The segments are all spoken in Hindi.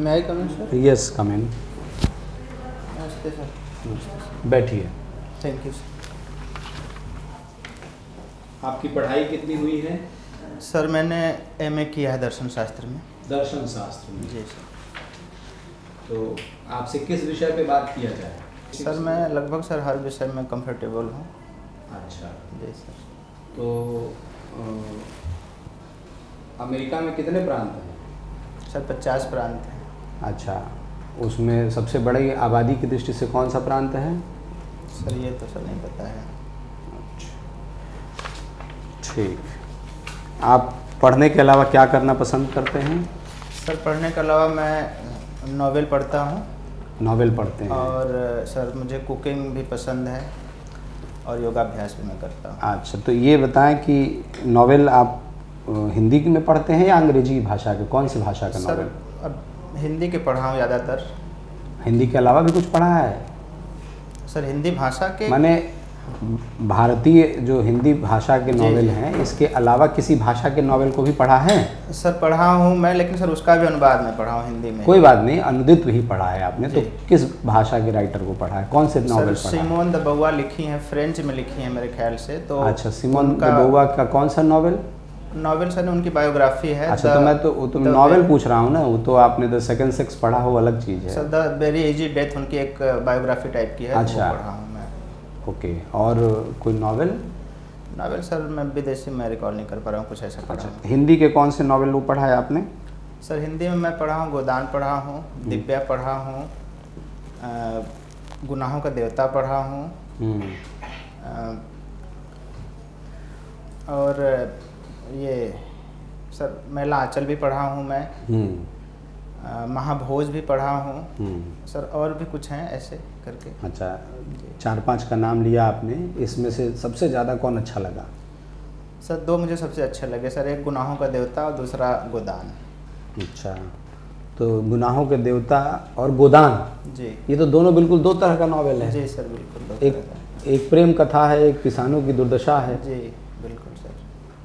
मैं आई कम इन सर? यस कम इन। नमस्ते सर। बैठिए। Thank you sir. आपकी पढ़ाई कितनी हुई है? सर मैंने एमए किया है दर्शन शास्त्र में। दर्शन शास्त्र में? जी सर। तो आपसे किस विषय पे बात किया जाए? सर मैं लगभग सर हर विषय में कंफर्टेबल हूँ। अच्छा जी सर। तो अमेरिका में कितने प्रांत हैं? सर 50 प्रांत हैं। अच्छा, उसमें सबसे बड़ी आबादी की दृष्टि से कौन सा प्रांत है? सर ये तो सर नहीं पता है। अच्छा ठीक। आप पढ़ने के अलावा क्या करना पसंद करते हैं? सर पढ़ने के अलावा मैं नॉवेल पढ़ता हूँ। नॉवेल पढ़ते हैं? और सर मुझे कुकिंग भी पसंद है और योगाभ्यास भी मैं करता हूँ। अच्छा, तो ये बताएं कि नॉवेल आप हिंदी में पढ़ते हैं या अंग्रेजी भाषा के, कौन सी भाषा का नॉवेल? सर अब हिंदी के पढ़ा हूँ ज़्यादातर। हिंदी के अलावा भी कुछ पढ़ा है? सर हिंदी भाषा के माने भारतीय जो हिंदी भाषा के नॉवेल हैं, इसके अलावा किसी भाषा के नॉवेल को भी पढ़ा है? सर पढ़ा हूँ मैं, लेकिन सर उसका भी अनुवाद में पढ़ा हूँ हिंदी में। कोई बात नहीं, अनुदित ही पढ़ा है आपने। तो किस भाषा के राइटर को पढ़ा है, कौन से नॉवेल पढ़ा है? सिमोन द बोवा लिखी हैं, फ्रेंच में लिखी हैं मेरे ख्याल से। तो अच्छा, सिमोन द बोवा का कौन सा नॉवेल? नॉवेल सर उनकी बायोग्राफी है। अच्छा, तो मैं तो नॉवेल पूछ रहा हूँ ना, वो तो आपने द सेकंड सेक्स पढ़ा हो, अलग चीज़ है। Sir the very easy death उनकी एक बायोग्राफी टाइप की है। अच्छा, पढ़ा हूँ मैं। ओके। और कोई नॉवेल? नॉवेल सर मैं विदेशी में रिकॉल नहीं कर पा रहा हूँ, कुछ ऐसा पढ़ा। अच्छा, हिंदी के कौन से नॉवेल वो पढ़ा है आपने? सर हिंदी में मैं पढ़ा हूँ गोदान पढ़ा हूँ, दिव्या पढ़ा हूँ, गुनाहों का देवता पढ़ा हूँ, और ये सर मैला आंचल भी पढ़ा हूँ मैं, महाभोज भी पढ़ा हूँ सर, और भी कुछ हैं ऐसे करके। अच्छा, 4-5 का नाम लिया आपने, इसमें से सबसे ज़्यादा कौन अच्छा लगा? सर 2 मुझे सबसे अच्छे लगे सर, एक गुनाहों का देवता और दूसरा गोदान। अच्छा, तो गुनाहों के देवता और गोदान जी, ये तो दोनों बिल्कुल 2 तरह का नॉवेल है। जी सर बिल्कुल। एक प्रेम कथा है, एक किसानों की दुर्दशा है। जी बिल्कुल सर।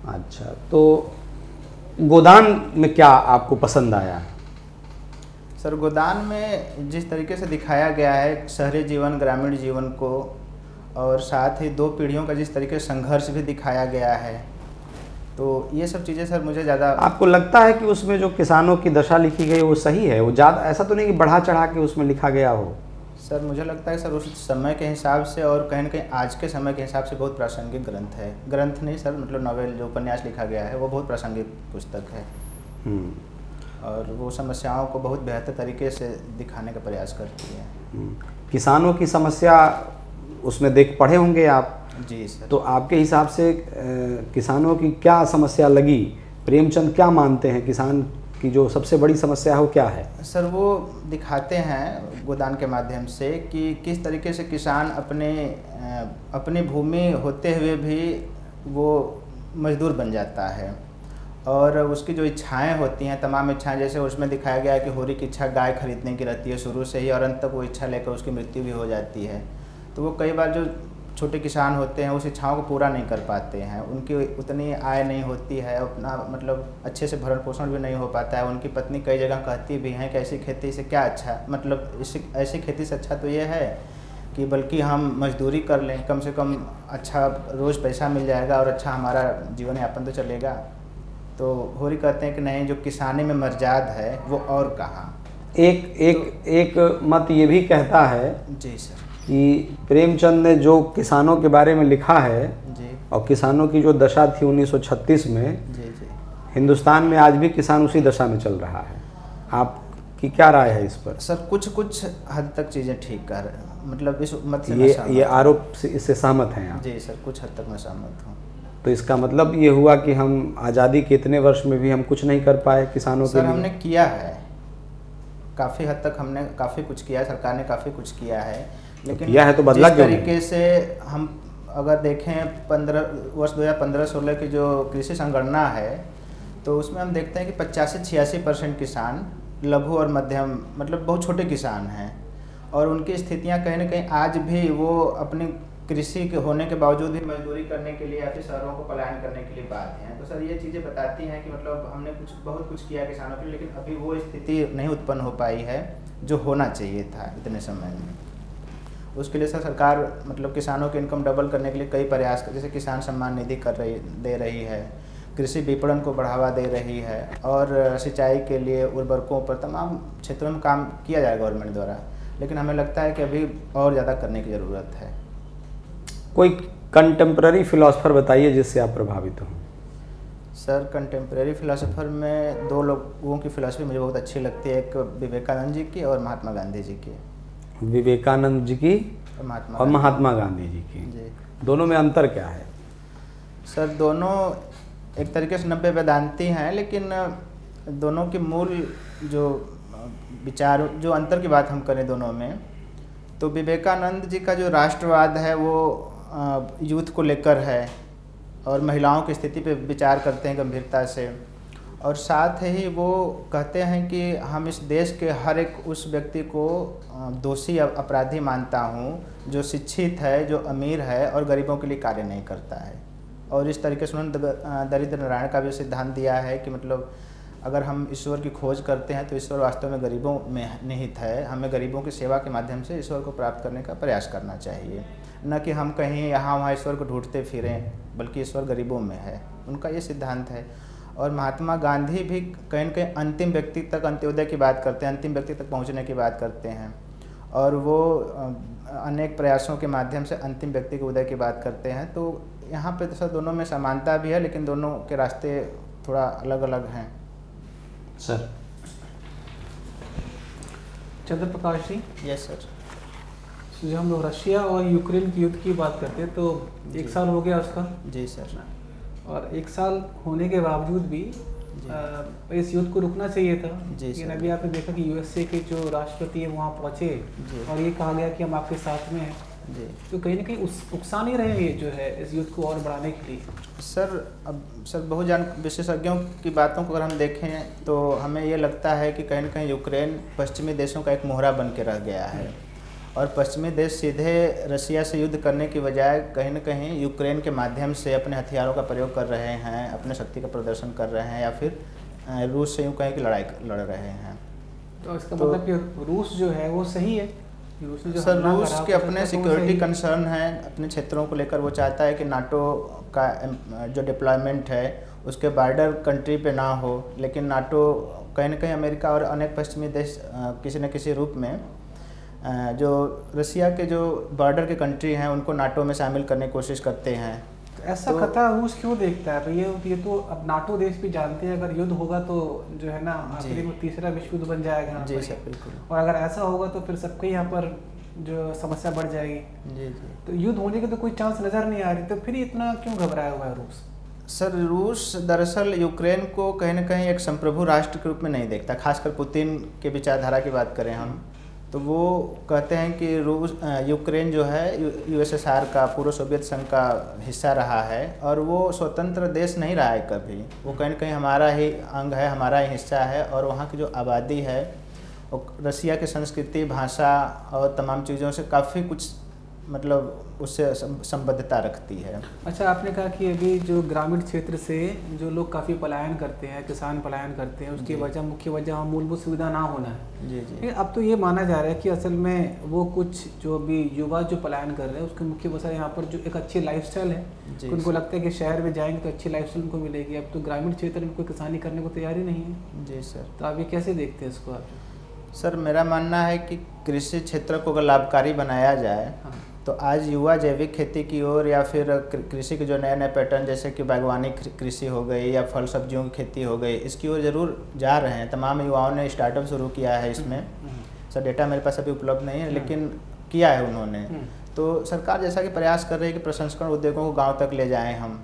अच्छा, तो गोदान में क्या आपको पसंद आया? सर गोदान में जिस तरीके से दिखाया गया है शहरी जीवन ग्रामीण जीवन को, और साथ ही 2 पीढ़ियों का जिस तरीके से संघर्ष भी दिखाया गया है, तो ये सब चीज़ें सर मुझे ज़्यादा। आपको लगता है कि उसमें जो किसानों की दशा लिखी गई वो सही है? वो ज़्यादा ऐसा तो नहीं कि बढ़ा चढ़ा के उसमें लिखा गया हो? सर मुझे लगता है सर उस समय के हिसाब से और कहीं न कहीं आज के समय के हिसाब से बहुत प्रासंगिक ग्रंथ है। ग्रंथ नहीं सर, मतलब नॉवेल जो उपन्यास लिखा गया है वो बहुत प्रासंगिक पुस्तक है। और वो समस्याओं को बहुत बेहतर तरीके से दिखाने का प्रयास करती है। किसानों की समस्या उसमें पढ़े होंगे आप? जी सर। तो आपके हिसाब से किसानों की क्या समस्या लगी? प्रेमचंद क्या मानते हैं किसान की जो सबसे बड़ी समस्या है वो क्या है? सर वो दिखाते हैं गोदान के माध्यम से कि किस तरीके से किसान अपनी भूमि होते हुए भी वो मजदूर बन जाता है, और उसकी जो इच्छाएं होती हैं, तमाम इच्छाएं, जैसे उसमें दिखाया गया है कि होरी की इच्छा गाय खरीदने की रहती है शुरू से ही, और अंत तक वो इच्छा लेकर उसकी मृत्यु भी हो जाती है। तो वो कई बार जो छोटे किसान होते हैं उस इच्छाओं को पूरा नहीं कर पाते हैं, उनकी उतनी आय नहीं होती है, अपना मतलब अच्छे से भरण पोषण भी नहीं हो पाता है। उनकी पत्नी कई जगह कहती भी हैं कि ऐसी खेती से क्या अच्छा, मतलब ऐसी खेती से अच्छा तो ये है कि बल्कि हम मजदूरी कर लें, कम से कम अच्छा रोज़ पैसा मिल जाएगा और अच्छा हमारा जीवन यापन तो चलेगा। तो होरी कहते हैं कि नहीं, जो किसानी में मर्जाद है वो और कहाँ। एक मत ये भी कहता है जी सर कि प्रेमचंद ने जो किसानों के बारे में लिखा है जी, और किसानों की जो दशा थी 1936 में, जी जी, हिंदुस्तान में आज भी किसान उसी दशा में चल रहा है। आपकी क्या राय है इस पर? सर कुछ हद तक चीज़ें ठीक कर, मतलब इस मत से ये आरोप से इससे सहमत हैं आप? जी सर, कुछ हद तक मैं सहमत हूँ। तो इसका मतलब ये हुआ कि हम आज़ादी के इतने वर्ष में भी हम कुछ नहीं कर पाए किसानों के लिए? हमने किया है, काफ़ी हद तक हमने काफ़ी कुछ किया है, सरकार ने काफ़ी कुछ किया है, लेकिन किया है तो बदला जिस तरीके से हम अगर देखें 2015-16 की जो कृषि संगणना है, तो उसमें हम देखते हैं कि 85 से 86% किसान लघु और मध्यम, मतलब बहुत छोटे किसान हैं, और उनकी स्थितियां कहीं ना कहीं आज भी वो अपनी कृषि के होने के बावजूद भी मजदूरी करने के लिए या फिर शहरों को पलायन करने के लिए बाध्य हैं। तो सर ये चीज़ें बताती हैं कि मतलब हमने बहुत कुछ किया किसानों के लिए, लेकिन अभी वो स्थिति नहीं उत्पन्न हो पाई है जो होना चाहिए था इतने समय में। उसके लिए सर सरकार मतलब किसानों की इनकम डबल करने के लिए कई प्रयास जैसे किसान सम्मान निधि दे रही है, कृषि विपणन को बढ़ावा दे रही है, और सिंचाई के लिए उर्वरकों पर तमाम क्षेत्रों में काम किया जाएगा गवर्नमेंट द्वारा, लेकिन हमें लगता है कि अभी और ज़्यादा करने की ज़रूरत है। कोई कंटेम्प्ररी फिलोसफर बताइए जिससे आप प्रभावित हो। सर कंटेम्प्रेरी फ़िलासफ़र में दो लोगों की फ़िलासफ़ी मुझे बहुत अच्छी लगती है, एक विवेकानंद जी की और महात्मा गांधी जी की। विवेकानंद जी की और महात्मा गांधी जी की जी। दोनों में अंतर क्या है? सर दोनों एक तरीके से नब्बे वेदांती हैं, लेकिन दोनों के मूल जो विचार जो अंतर की बात हम करें दोनों में, तो विवेकानंद जी का जो राष्ट्रवाद है वो यूथ को लेकर है और महिलाओं की स्थिति पे विचार करते हैं गंभीरता से, और साथ ही वो कहते हैं कि हम इस देश के हर एक उस व्यक्ति को दोषी अपराधी मानता हूँ जो शिक्षित है, जो अमीर है और गरीबों के लिए कार्य नहीं करता है। और इस तरीके से उन्होंने दरिद्र नारायण का भी सिद्धांत दिया है कि मतलब अगर हम ईश्वर की खोज करते हैं तो ईश्वर वास्तव में गरीबों में निहित है, हमें गरीबों की सेवा के माध्यम से ईश्वर को प्राप्त करने का प्रयास करना चाहिए, न कि हम कहीं यहाँ वहाँ ईश्वर को ढूंढते फिरें, बल्कि ईश्वर गरीबों में है। उनका ये सिद्धांत है। और महात्मा गांधी भी कहीं न कहीं अंतिम व्यक्ति तक अंत्योदय की बात करते हैं, अंतिम व्यक्ति तक पहुँचने की बात करते हैं, और वो अनेक प्रयासों के माध्यम से अंतिम व्यक्ति के उदय की बात करते हैं। तो यहाँ पे तो सर दोनों में समानता भी है, लेकिन दोनों के रास्ते थोड़ा अलग अलग हैं। Sir Chandra Prakash ji. Yes sir. तो जब हम लोग रशिया और यूक्रेन की युद्ध की बात करते हैं तो एक साल हो गया उसका। जी सर। और एक साल होने के बावजूद भी इस युद्ध को रुकना चाहिए था। लेकिन अभी आपने देखा कि यूएसए के जो राष्ट्रपति है वहाँ पहुँचे और ये कहा गया कि हम आपके साथ में हैं। जी। तो कहीं ना कहीं उकसा नहीं रहे ये जो है इस युद्ध को और बढ़ाने के लिए? सर बहुजान विशेषज्ञों की बातों को अगर हम देखें तो हमें ये लगता है कि कहीं न कहीं यूक्रेन पश्चिमी देशों का एक मोहरा बन के रह गया है, और पश्चिमी देश सीधे रशिया से युद्ध करने की बजाय कहीं न कहीं यूक्रेन के माध्यम से अपने हथियारों का प्रयोग कर रहे हैं, अपने शक्ति का प्रदर्शन कर रहे हैं, या फिर रूस से यूँ कहीं की लड़ाई लड़ रहे हैं। तो इसका मतलब कि रूस जो है वो सही है? सर रूस के अपने सिक्योरिटी कंसर्न हैं, अपने क्षेत्रों को लेकर वो चाहता है कि नाटो का जो डिप्लॉयमेंट है उसके बॉर्डर कंट्री पे ना हो, लेकिन नाटो कहीं न कहीं अमेरिका और अनेक पश्चिमी देश किसी न किसी रूप में जो रशिया के जो बॉर्डर के कंट्री हैं उनको नाटो में शामिल करने की कोशिश करते हैं। तो ऐसा खतरा रूस क्यों देखता है? ये तो अब नाटो देश भी जानते हैं अगर युद्ध होगा तो जो है ना आखिरी में तीसरा विश्व युद्ध बन जाएगा। जी सर बिल्कुल। और अगर ऐसा होगा तो फिर सबके यहाँ पर जो समस्या बढ़ जाएगी। जी जी। तो युद्ध होने के तो कोई चांस नज़र नहीं आ रही, तो फिर इतना क्यों घबराया हुआ है रूस? सर रूस दरअसल यूक्रेन को कहीं न कहीं एक संप्रभु राष्ट्र के रूप में नहीं देखता, खासकर पुतिन के विचारधारा की बात करें हम तो वो कहते हैं कि यूक्रेन जो है यूएसएसआर का, पूर्व सोवियत संघ का हिस्सा रहा है और वो स्वतंत्र देश नहीं रहा है कभी। वो कहीं न कहीं हमारा ही अंग है, हमारा ही हिस्सा है, और वहाँ की जो आबादी है वो रशिया की संस्कृति, भाषा और तमाम चीज़ों से काफ़ी कुछ मतलब उससे संबद्धता रखती है। अच्छा, आपने कहा कि अभी जो ग्रामीण क्षेत्र से जो लोग काफ़ी पलायन करते हैं, किसान पलायन करते हैं, उसकी वजह मुख्य वजह मूलभूत सुविधा ना होना है। जी जी। अब तो ये माना जा रहा है कि असल में वो कुछ जो अभी युवा जो पलायन कर रहे हैं उसकी मुख्य वजह यहाँ पर जो एक अच्छी लाइफस्टाइल है, उनको लगता है कि शहर में जाएंगे तो अच्छी लाइफस्टाइल उनको मिलेगी। अब तो ग्रामीण क्षेत्र में कोई किसानी करने को तैयारी नहीं है। जी सर। तो आप ये कैसे देखते हैं इसको आप? सर मेरा मानना है कि कृषि क्षेत्र को अगर लाभकारी बनाया जाए तो आज युवा जैविक खेती की ओर या फिर कृषि के जो नए नए पैटर्न जैसे कि बागवानी कृषि हो गई या फल सब्जियों की खेती हो गई, इसकी ओर ज़रूर जा रहे हैं। तमाम युवाओं ने स्टार्टअप शुरू किया है इसमें। सर डेटा मेरे पास अभी उपलब्ध नहीं है, लेकिन किया है उन्होंने। तो सरकार जैसा कि प्रयास कर रही है कि प्रसंस्करण उद्योगों को गाँव तक ले जाएँ हम,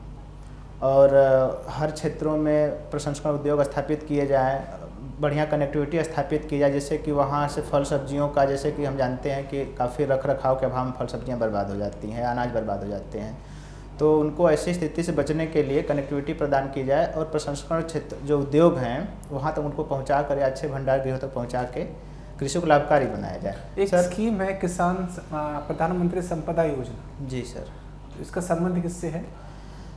और हर क्षेत्रों में प्रसंस्करण उद्योग स्थापित किए जाएँ, बढ़िया कनेक्टिविटी स्थापित की जाए, जिससे कि वहाँ से फल सब्जियों का, जैसे कि हम जानते हैं कि काफ़ी रख रखाव के अभाव में फल सब्जियाँ बर्बाद हो जाती हैं, अनाज बर्बाद हो जाते हैं। तो उनको ऐसी स्थिति से बचने के लिए कनेक्टिविटी प्रदान की जाए और प्रसंस्करण क्षेत्र जो उद्योग हैं वहाँ तक उनको पहुँचा कर या अच्छे भंडार गृहों तक पहुँचा के कृषि को लाभकारी बनाया जाए। एक स्कीम है किसान प्रधानमंत्री संपदा योजना। जी सर। इसका संबंध किससे है?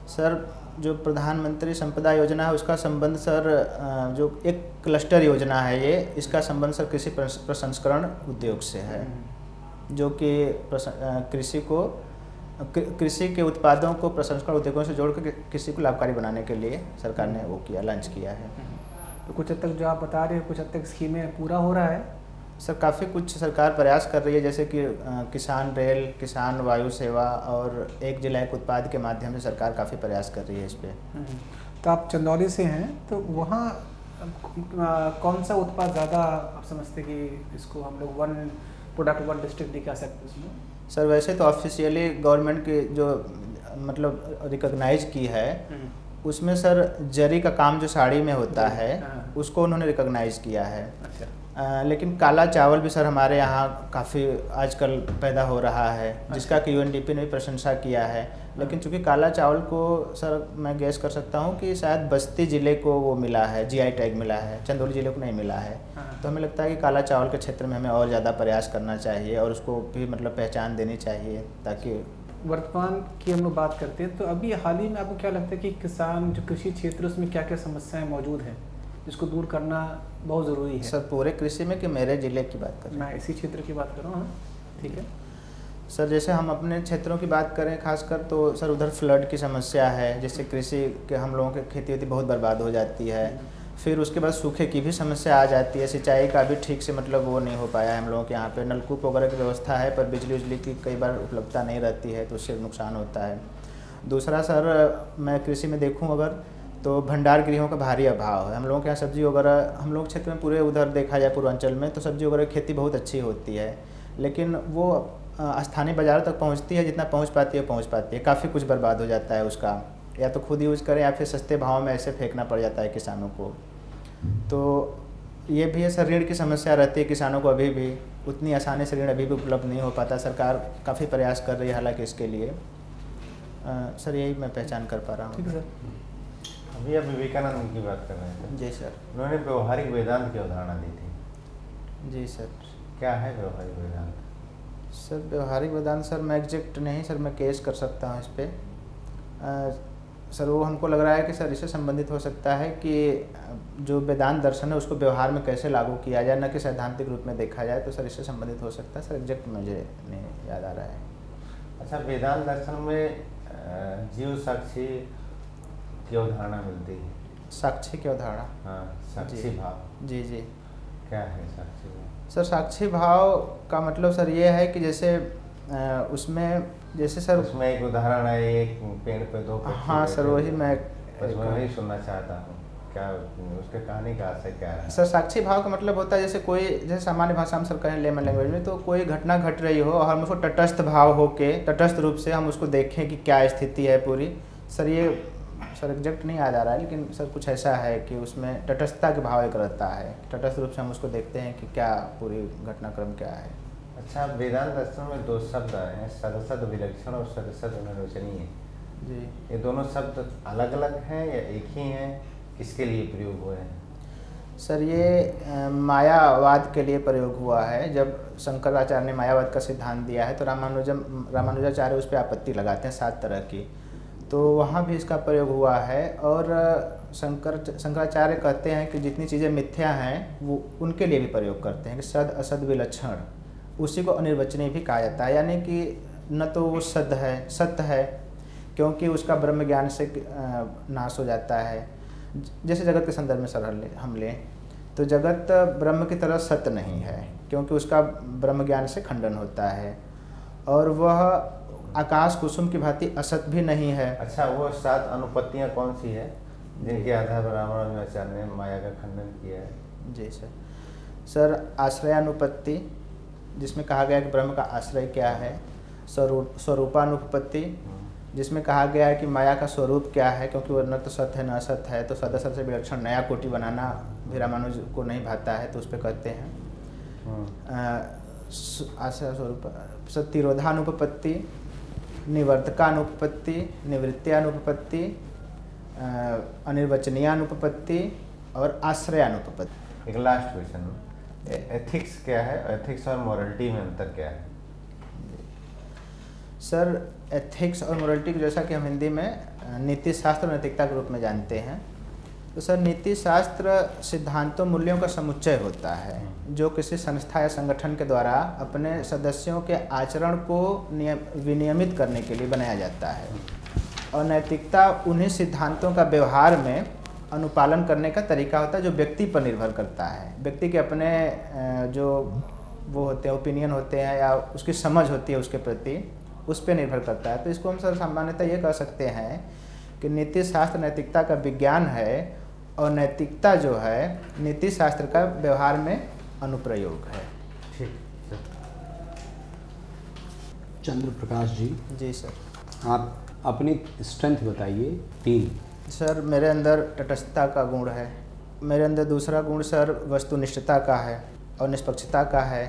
सर जो प्रधानमंत्री संपदा योजना है उसका संबंध सर जो एक क्लस्टर योजना है ये, इसका संबंध सर कृषि प्रसंस्करण उद्योग से है, जो कि कृषि के उत्पादों को प्रसंस्करण उद्योगों से जोड़कर कृषि को लाभकारी बनाने के लिए सरकार ने वो किया, लॉन्च किया है। तो कुछ हद तक जो आप बता रहे हैं, कुछ हद तक स्कीमें पूरा हो रहा है सर। काफ़ी कुछ सरकार प्रयास कर रही है, जैसे कि किसान रेल, किसान वायु सेवा और एक जिला एक उत्पाद के माध्यम से सरकार काफ़ी प्रयास कर रही है इस पर। तो आप चंदौली से हैं, तो वहाँ कौन सा उत्पाद ज़्यादा आप समझते कि इसको हम लोग वन प्रोडक्ट वन डिस्ट्रिक्ट दिखा सकते हैं उसमें? सर वैसे तो ऑफिशियली गवर्नमेंट की जो मतलब रिकॉग्नाइज की है उसमें सर जरी का काम जो साड़ी में होता है उसको उन्होंने रिकॉग्नाइज किया है। अच्छा। लेकिन काला चावल भी सर हमारे यहाँ काफ़ी आजकल पैदा हो रहा है, जिसका कि यूएनडीपी ने भी प्रशंसा किया है। लेकिन चूंकि काला चावल को सर मैं गैस कर सकता हूँ कि शायद बस्ती ज़िले को वो मिला है, जीआई टैग मिला है, चंदौली ज़िले को नहीं मिला है। तो हमें लगता है कि काला चावल के क्षेत्र में हमें और ज़्यादा प्रयास करना चाहिए और उसको भी मतलब पहचान देनी चाहिए, ताकि वर्तमान की हम लोग बात करते हैं तो अभी हाल ही में आपको क्या लगता है कि किसान जो कृषि क्षेत्र उसमें क्या क्या समस्याएं मौजूद हैं जिसको दूर करना बहुत ज़रूरी है? सर पूरे कृषि में कि मेरे ज़िले की बात करें? मैं इसी क्षेत्र की बात कर रहा हूँ। ठीक है सर। जैसे हम अपने क्षेत्रों की बात करें खासकर तो सर उधर फ्लड की समस्या है, जिससे कृषि के हम लोगों की खेती वेती बहुत बर्बाद हो जाती है। फिर उसके बाद सूखे की भी समस्या आ जाती है, सिंचाई का भी ठीक से मतलब वो नहीं हो पाया है हम लोगों के यहाँ पे। नलकूप वगैरह की व्यवस्था है पर बिजली उजली की कई बार उपलब्धता नहीं रहती है, तो उससे नुकसान होता है। दूसरा सर मैं कृषि में देखूँ अगर तो भंडार गृहों का भारी अभाव है। हम लोगों के यहाँ सब्जी वगैरह, हम लोग क्षेत्र में पूरे उधर देखा जाए पूर्वांचल में तो सब्जी वगैरह की खेती बहुत अच्छी होती है, लेकिन वो स्थानीय बाज़ारों तक पहुँचती है, जितना पहुँच पाती है, काफ़ी कुछ बर्बाद हो जाता है उसका, या तो खुद यूज़ करें या फिर सस्ते भाव में ऐसे फेंकना पड़ जाता है किसानों को। तो ये भी है सर, ऋण की समस्या रहती है किसानों को, अभी भी उतनी आसानी से ऋण अभी भी उपलब्ध नहीं हो पाता। सरकार काफ़ी प्रयास कर रही है हालांकि इसके लिए। सर यही मैं पहचान कर पा रहा हूँ। ठीक है सर। अभी आप विवेकानंद की बात कर रहे थे। जी सर। उन्होंने व्यवहारिक वेदांत की अवधारणा दी थी। जी सर। क्या है व्यवहारिक वेदांत? सर व्यवहारिक वेदांत सर मैं एग्जैक्ट नहीं सर, मैं केस कर सकता हूँ इस पर। सर वो हमको लग रहा है कि सर इससे संबंधित हो सकता है कि जो वेदांत दर्शन है उसको व्यवहार में कैसे लागू किया जाए, न कि सैद्धांतिक रूप में देखा जाए, तो सर इससे संबंधित हो सकता है। सर एग्जैक्ट मुझे नहीं याद आ रहा है। अच्छा, वेदांत दर्शन में जीव साक्षी की अवधारणा मिलती है। साक्षी की अवधारणा? हाँ, साक्षी भाव। जी जी। क्या है साक्षी भाव? सर साक्षी भाव का मतलब सर ये है कि जैसे उसमें जैसे सर उसमें एक उदाहरण है, एक पेड़ पे दो पक्षी। हाँ सर वही मैं वही सुनना चाहता हूँ, क्या उसके कहानी का आशय क्या है? सर साक्षी भाव का मतलब होता है जैसे सामान्य भाषा में सर कहें लेमन लैंग्वेज में, तो कोई घटना घट रही हो और हम उसको तटस्थ भाव होके तटस्थ रूप से हम उसको देखें कि क्या स्थिति है पूरी। सर ये सर एग्जैक्ट नहीं याद आ रहा है, लेकिन सर कुछ ऐसा है कि उसमें तटस्थता के भाव एक रहता है, तटस्थ रूप से हम उसको देखते हैं कि क्या पूरी घटनाक्रम क्या है। अच्छा, वेदांत दर्शन में दो शब्द आए हैं, सदसद विलक्षण और सदसद अनिर्वचनीय। जी। ये दोनों शब्द अलग अलग हैं या एक ही हैं? किसके लिए प्रयोग हुए हैं? सर ये मायावाद के लिए प्रयोग हुआ है। जब शंकराचार्य ने मायावाद का सिद्धांत दिया है तो रामानुजाचार्य उस पर आपत्ति लगाते हैं 7 तरह की, तो वहाँ भी इसका प्रयोग हुआ है। और शंकराचार्य कहते हैं कि जितनी चीज़ें मिथ्या हैं वो उनके लिए भी प्रयोग करते हैं कि सद असद विलक्षण, उसी को अनिर्वचनीय भी कहा जाता है। यानी कि न तो वो सद है, सत्य है, क्योंकि उसका ब्रह्म ज्ञान से नाश हो जाता है। जैसे जगत के संदर्भ में सर हम लें तो जगत ब्रह्म की तरह सत्य नहीं है, क्योंकि उसका ब्रह्म ज्ञान से खंडन होता है। और वह आकाश कुसुम की भांति असत भी नहीं है। अच्छा, वो 7 अनुपत्तियाँ कौन सी है जिनके आधार पर रामानुजाचार्य ने माया का खंडन किया है? जी सर आश्रयानुपत्ति, जिसमें कहा गया कि ब्रह्म का आश्रय क्या है। स्वरूपानुपत्ति, जिसमें कहा गया है कि माया का स्वरूप क्या है, क्योंकि वो न तो सत्य है न असत है, तो सदसत से विलक्षण नया कोटि बनाना भी रामानुज को नहीं भाता है, तो उस पर कहते हैं। आश्रय स्वरूप तिरोधानुपत्ति, निवर्तकानुपत्ति, निवृत्त्यानुपत्ति, अनिर्वचनीयानुपत्ति और आश्रयानुपत्ति। एक लास्ट क्वेश्चन, एथिक्स क्या है, एथिक्स और मोरलिटी में अंतर क्या है? सर एथिक्स और मोरलिटी को जैसा कि हम हिंदी में नीति शास्त्र और नैतिकता के रूप में जानते हैं, तो सर नीति शास्त्र सिद्धांतों मूल्यों का समुच्चय होता है जो किसी संस्था या संगठन के द्वारा अपने सदस्यों के आचरण को विनियमित करने के लिए बनाया जाता है, और नैतिकता उन्हीं सिद्धांतों का व्यवहार में अनुपालन करने का तरीका होता है जो व्यक्ति पर निर्भर करता है। व्यक्ति के अपने जो वो होते हैं ओपिनियन होते हैं या उसकी समझ होती है उसके प्रति, उस पर निर्भर करता है। तो इसको हम सर सामान्यतः ये कह सकते हैं कि नीति शास्त्र नैतिकता का विज्ञान है और नैतिकता जो है नीति शास्त्र का व्यवहार में अनुप्रयोग है। ठीक सर। चंद्र प्रकाश जी, जी सर। आप अपनी स्ट्रेंथ बताइए 3। सर मेरे अंदर तटस्थता का गुण है। मेरे अंदर दूसरा गुण सर वस्तुनिष्ठता का है और निष्पक्षता का है।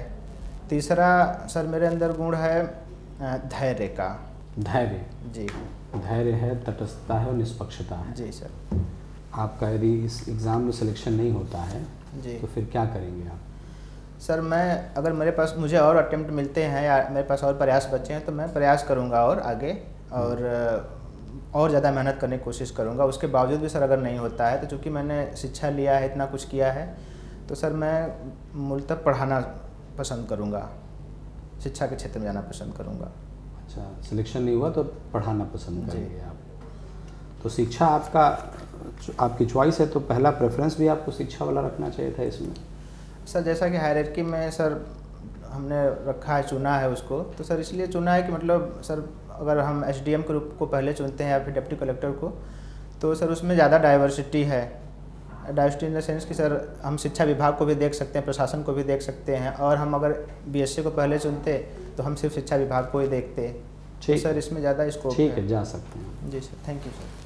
तीसरा सर मेरे अंदर गुण है धैर्य का। धैर्य? जी, धैर्य है, तटस्थता है और निष्पक्षता है। जी सर। आपका यदि इस एग्ज़ाम में सिलेक्शन नहीं होता है जी तो फिर क्या करेंगे आप? सर मैं अगर मुझे और अटेम्प्ट मिलते हैं या मेरे पास और प्रयास बचे हैं तो मैं प्रयास करूंगा और आगे और ज़्यादा मेहनत करने की कोशिश करूंगा। उसके बावजूद भी सर अगर नहीं होता है तो चूँकि मैंने शिक्षा लिया है, इतना कुछ किया है, तो सर मैं मूलतः पढ़ाना पसंद करूंगा, शिक्षा के क्षेत्र में जाना पसंद करूंगा। अच्छा, सिलेक्शन नहीं हुआ तो पढ़ाना पसंद करेंगे आप? तो शिक्षा आपकी चॉइस है, तो पहला प्रेफरेंस भी आपको शिक्षा वाला रखना चाहिए था इसमें। सर जैसा कि हायरार्की में सर हमने रखा है, चुना है उसको, तो सर इसलिए चुना है कि मतलब सर अगर हम एसडीएम के रूप को पहले चुनते हैं या फिर डिप्टी कलेक्टर को, तो सर उसमें ज़्यादा डाइवर्सिटी है। डाइवर्सिटी इन द सेंस कि सर हम शिक्षा विभाग को भी देख सकते हैं, प्रशासन को भी देख सकते हैं, और हम अगर बीएससी को पहले चुनते तो हम सिर्फ शिक्षा विभाग को ही देखते। तो सर इसमें ज़्यादा स्कोप है। ठीक है, जा सकते हैं। जी सर, थैंक यू सर।